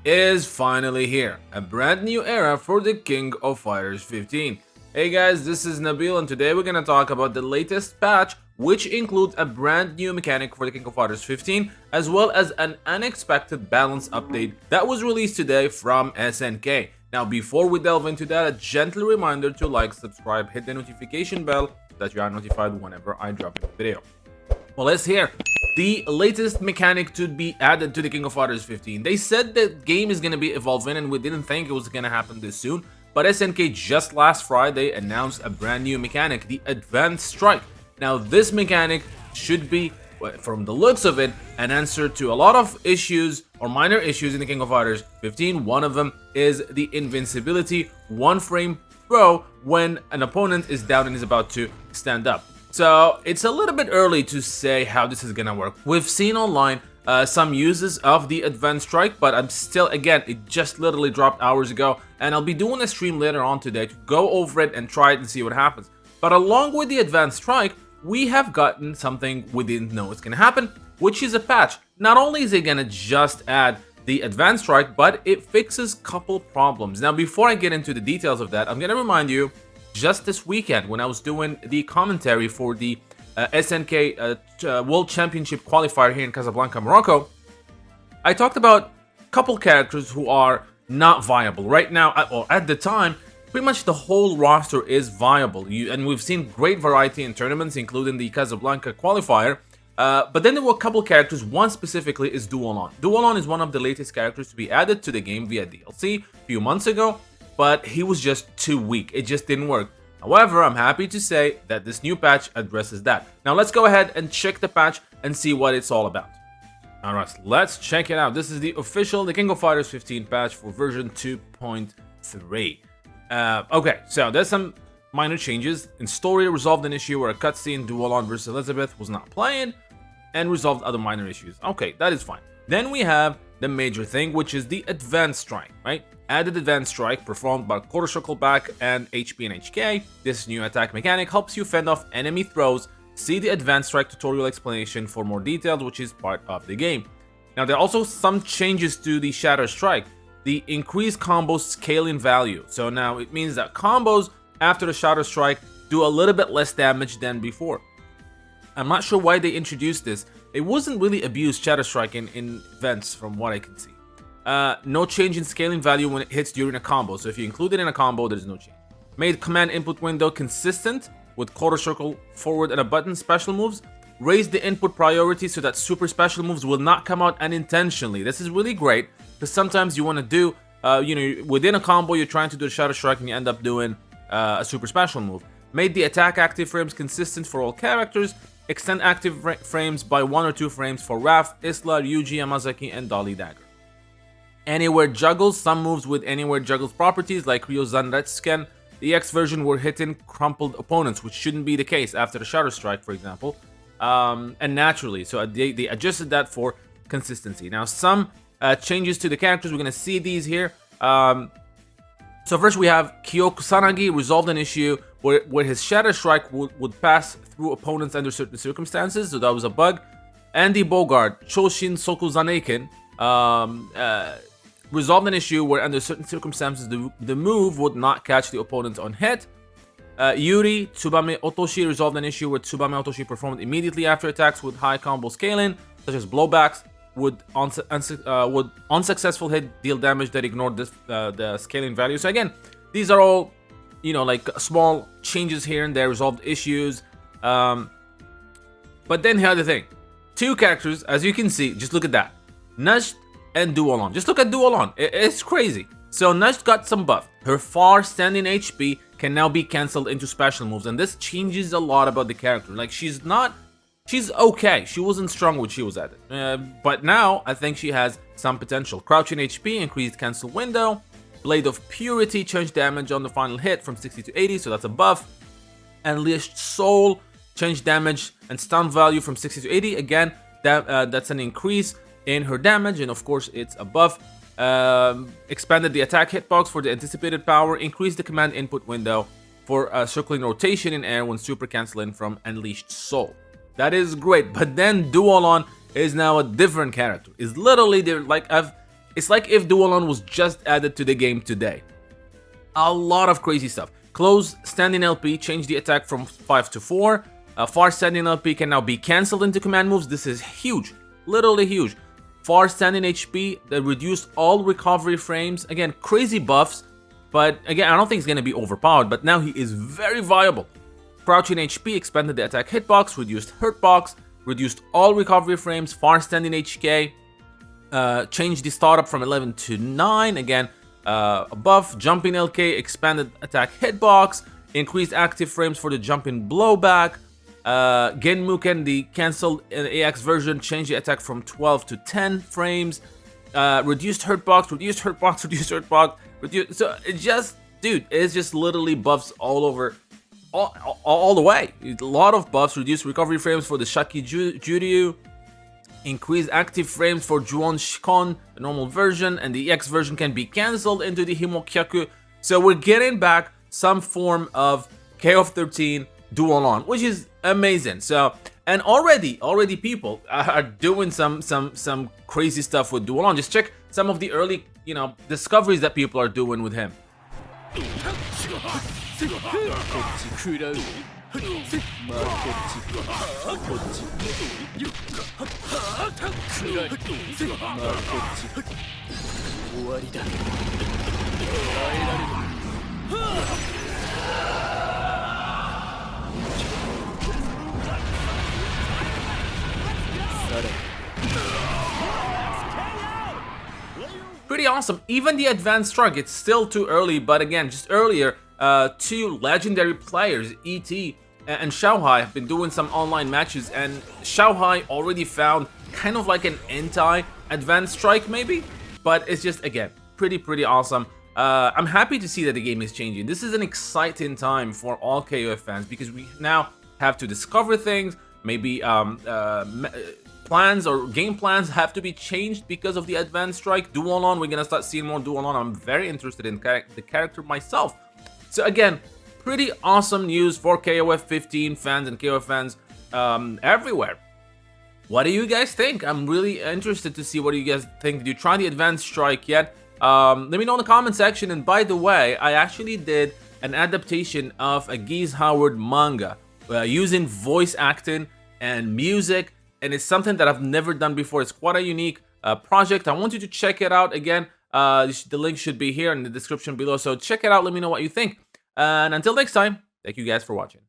is finally here, a brand new era for the King of Fighters 15. Hey guys, this is Nabil and today we're gonna talk about the latest patch, which includes a brand new mechanic for the King of Fighters 15, as well as an unexpected balance update that was released today from SNK. Now before we delve into that, a gentle reminder to like, subscribe, hit the notification bell so that you are notified whenever I drop a video. Well, let's hear the latest mechanic to be added to the King of Fighters 15. They said the game is going to be evolving and we didn't think it was going to happen this soon, but SNK just last Friday announced a brand new mechanic, the Advanced Strike. Now this mechanic should be, from the looks of it, an answer to a lot of issues or minor issues in the King of Fighters 15. One of them is the invincibility one frame throw when an opponent is down and is about to stand up. So it's a little bit early to say how this is gonna work. We've seen online some uses of the Advanced Strike, but I'm still, again, it just literally dropped hours ago, and I'll be doing a stream later on today to go over it and try it and see what happens. But along with the Advanced Strike, we have gotten something we didn't know is gonna happen, which is a patch. Not only is it gonna just add the Advanced Strike, but it fixes couple problems. Now before I get into the details of that, I'm gonna remind you, just this weekend when I was doing the commentary for the SNK World Championship qualifier here in Casablanca, Morocco, I talked about a couple characters who are not viable. Right now, or at the time, pretty much the whole roster is viable. And we've seen great variety in tournaments, including the Casablanca qualifier. But then there were a couple characters. One specifically is Duo Lon. Duo Lon is one of the latest characters to be added to the game via DLC a few months ago, but he was just too weak. It just didn't work. However, I'm happy to say that this new patch addresses that. Now let's go ahead and check the patch and see what it's all about. Alright, let's check it out. This is the official The King of Fighters 15 patch for version 2.3. Okay, so there's some minor changes. In story, resolved an issue where a cutscene Duo Lon versus Elizabeth was not playing, and resolved other minor issues. Okay, that is fine. Then we have the major thing, which is the Advanced Strike, right? Added Advanced Strike performed by quarter circle back and HP and HK. This new attack mechanic helps you fend off enemy throws. See the Advanced Strike tutorial explanation for more details, which is part of the game. Now there are also some changes to the Shatter Strike. The increased combo scaling value. So now it means that combos after the Shatter Strike do a little bit less damage than before. I'm not sure why they introduced this. It wasn't really abused, Shatter Strike, in events from what I can see. No change in scaling value when it hits during a combo. So if you include it in a combo, there's no change. Made command input window consistent with quarter circle forward and a button special moves. Raised the input priority so that super special moves will not come out unintentionally. This is really great because sometimes you want to do, within a combo, you're trying to do a Shatter Strike and you end up doing a super special move. Made the attack active frames consistent for all characters. Extend active frames by 1 or 2 frames for Raph, Isla, Ryuji, Yamazaki, and Dolly Dagger. Anywhere juggles, some moves with anywhere juggles properties like Ryo Zanretsuken. The X version were hitting crumpled opponents, which shouldn't be the case after the Shatter Strike, for example. And naturally, so they adjusted that for consistency. Now, some changes to the characters, we're going to see these here. So first we have Kyoku Sanagi resolved an issue where his Shatter Strike would pass through opponents under certain circumstances, so that was a bug. Andy Bogard, Choshin Sokuzaneiken, resolved an issue where under certain circumstances the move would not catch the opponent on hit. Yuri Tsubame Otoshi resolved an issue where Tsubame Otoshi performed immediately after attacks with high combo scaling, such as blowbacks, would unsuccessful hit deal damage that ignored the scaling value. So again, these are all, like small changes here and there, resolved issues. But then here's the thing. 2 characters, as you can see, just look at that. Najd and Duo Lon. Just look at Duo Lon. It's crazy. So Najd got some buff. Her far standing HP can now be cancelled into special moves, and this changes a lot about the character. Like, she's okay. She wasn't strong when she was at it. But now, I think she has some potential. Crouching HP, increased cancel window. Blade of Purity, changed damage on the final hit from 60 to 80, so that's a buff. Unleashed Soul, changed damage and stun value from 60 to 80. Again, that's an increase in her damage, and of course, it's a buff. Expanded the attack hitbox for the anticipated power. Increased the command input window for circling rotation in air when super canceling from Unleashed Soul. That is great, but then Duo Lon is now a different character. Is literally there, like It's like if Duo Lon was just added to the game today. A lot of crazy stuff. Close standing LP, change the attack from 5 to 4. Far standing LP can now be cancelled into command moves. This is huge, literally huge. Far standing HP that reduced all recovery frames. Again, crazy buffs, but again, I don't think he's going to be overpowered, but now he is very viable. Crouching HP expanded the attack hitbox, reduced hurtbox, reduced all recovery frames. Far standing HK, changed the startup from 11 to 9. Again, buff. Jumping LK expanded attack hitbox, increased active frames for the jumping blowback. Genmuken, the cancelled AX version, changed the attack from 12 to 10 frames. Reduced hurtbox, reduced hurtbox, reduced hurtbox, reduced. So it just, dude, it's just literally buffs all over, all the way. A lot of buffs. Reduced recovery frames for the Shaki Juryu. Increased active frames for Juon Shikon, the normal version, and the EX version can be cancelled into the Himokyaku. So we're getting back some form of KOF 13 Duo Lon, which is amazing. So, and already people are doing some crazy stuff with Duo Lon. Just check some of the early, discoveries that people are doing with him. Pretty awesome. Even the advanced strike, it's still too early, but again, just earlier, two legendary players, ET and Xiaohai, have been doing some online matches, and Xiaohai already found kind of like an anti-advanced strike maybe, but it's just, again, pretty awesome. I'm happy to see that the game is changing. This is an exciting time for all KOF fans because we now have to discover things. Maybe plans or game plans have to be changed because of the advanced strike. Duo Lon, we're gonna start seeing more Duo Lon. I'm very interested in the character myself. So again, pretty awesome news for KOF 15 fans and KOF fans everywhere. What do you guys think? I'm really interested to see what you guys think. Did you try the advanced strike yet? Let me know in the comment section. And by the way, I actually did an adaptation of a Geese Howard manga using voice acting and music, and it's something that I've never done before. It's quite a unique project. I want you to check it out. Again, the link should be here in the description below, so check it out. Let me know what you think. And until next time, thank you guys for watching.